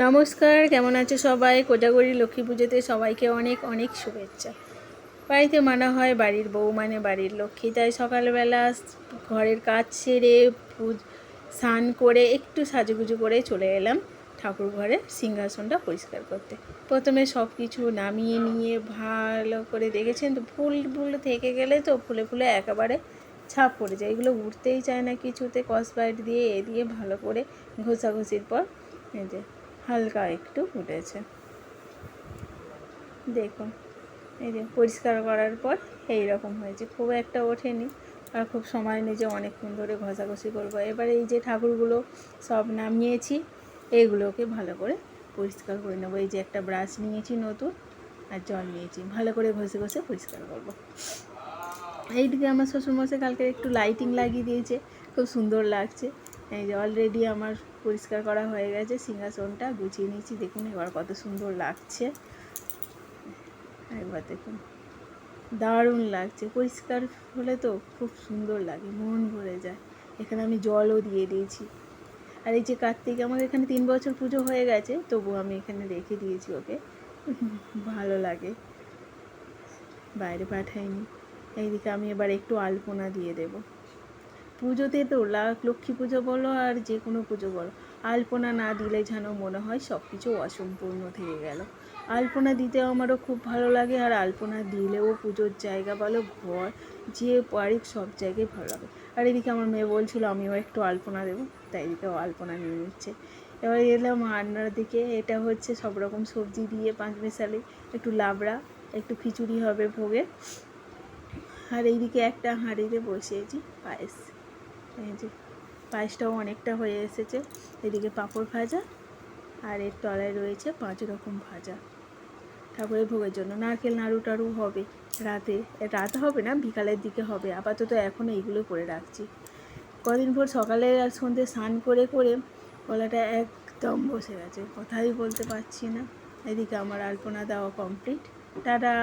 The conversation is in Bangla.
নমস্কার, কেমন আছে সবাই? কোজাগরি লক্ষ্মী পুজোতে সবাইকে অনেক অনেক শুভেচ্ছা। বাড়িতে মানা হয় বাড়ির বউ মানে বাড়ির লক্ষ্মী, তাই সকালবেলা ঘরের কাজ সেরে স্নান করে একটু সাজুগুজু করে চলে এলাম ঠাকুর ঘরে সিংহাসনটা পরিষ্কার করতে। প্রথমে সব কিছু নামিয়ে নিয়ে ভালো করে দেখেছেন তো, ফুল থেকে গেলে তো ফুলে ফুলে একেবারে ছাপ পড়ে যায়, এগুলো উঠতেই চায় না কিছুতে। কসবাইট দিয়ে দিয়ে ভালো করে ঘষাঘষির পর এই যে হালকা একটু উঠেছে, দেখুন এই যে পরিষ্কার করার পর এই রকম হয়েছে, খুব একটা ওঠেনি আর খুব সময় নিয়ে যে অনেকক্ষণ ধরে ঘষাঘষি করবো। এবারে এই যে ঠাকুরগুলো সব নামিয়েছি, এইগুলোকে ভালো করে পরিষ্কার করে নেবো। এই যে একটা ব্রাশ নিয়েছি নতুন আর জল নিয়েছি, ভালো করে ঘষে ঘষে পরিষ্কার করবো। এইদিকে আমার শ্বশুরমশাই কালকে একটু লাইটিং লাগিয়ে দিয়েছে, খুব সুন্দর লাগছে। এই যে অলরেডি আমার পরিষ্কার করা হয়ে গেছে, সিংহাসনটা গুছিয়ে নিয়েছি, দেখুন এবার কত সুন্দর লাগছে। একবার দেখুন, দারুণ লাগছে, পরিষ্কার হলে তো খুব সুন্দর লাগে, মন ভরে যায়। এখানে আমি জলও দিয়ে দিয়েছি। আর এই যে কার্তিক, আমাদের এখানে 3 বছর পুজো হয়ে গেছে, তবু আমি এখানে রেখে দিয়েছি ওকে, ভালো লাগে, বাইরে পাঠাইনি। এইদিকে আমি এবার একটু আলপনা দিয়ে দেবো। পুজোতে তো লক্ষ্মী পুজো বলো আর যে কোনো পুজো বলো, আলপনা না দিলে যেন মনে হয় সব কিছু অসম্পূর্ণ থেকে গেল। আলপনা দিতে আমারও খুব ভালো লাগে, আর আলপনা দিলেও পুজোর জায়গা বলো, ঘর, যে বাড়ি, সব জায়গায় ভালো লাগে। আর এদিকে আমার মেয়ে বলছিল আমিও একটু আলপনা দেবো, তাই এদিকেও আলপনা নিয়ে নিচ্ছে। এবার এলাম রান্নার দিকে। এটা হচ্ছে সব রকম সবজি দিয়ে পাঁচমিশালি, একটু লাবড়া, একটু খিচুড়ি হবে ভোগে। আর এইদিকে একটা হাঁড়িতে বসিয়েছি পায়েস। এই যে পায়েসটাও অনেকটা হয়ে এসেছে। এদিকে পাঁপড় ভাজা, আর এর তলায় রয়েছে 5 রকম ভাজা ঠাকুরের ভোগের জন্য। নারকেল নাড়ু টাড়ু হবে রাতে হবে না, বিকালের দিকে হবে। আপাতত এখন এইগুলো করে রাখছি। কদিন পর সকালে আর সন্ধ্যে স্নান করে করে গলাটা একদম বসে গেছে, কথাই বলতে পারছি না। এদিকে আমার আলপনা দেওয়া কমপ্লিট। টাটা।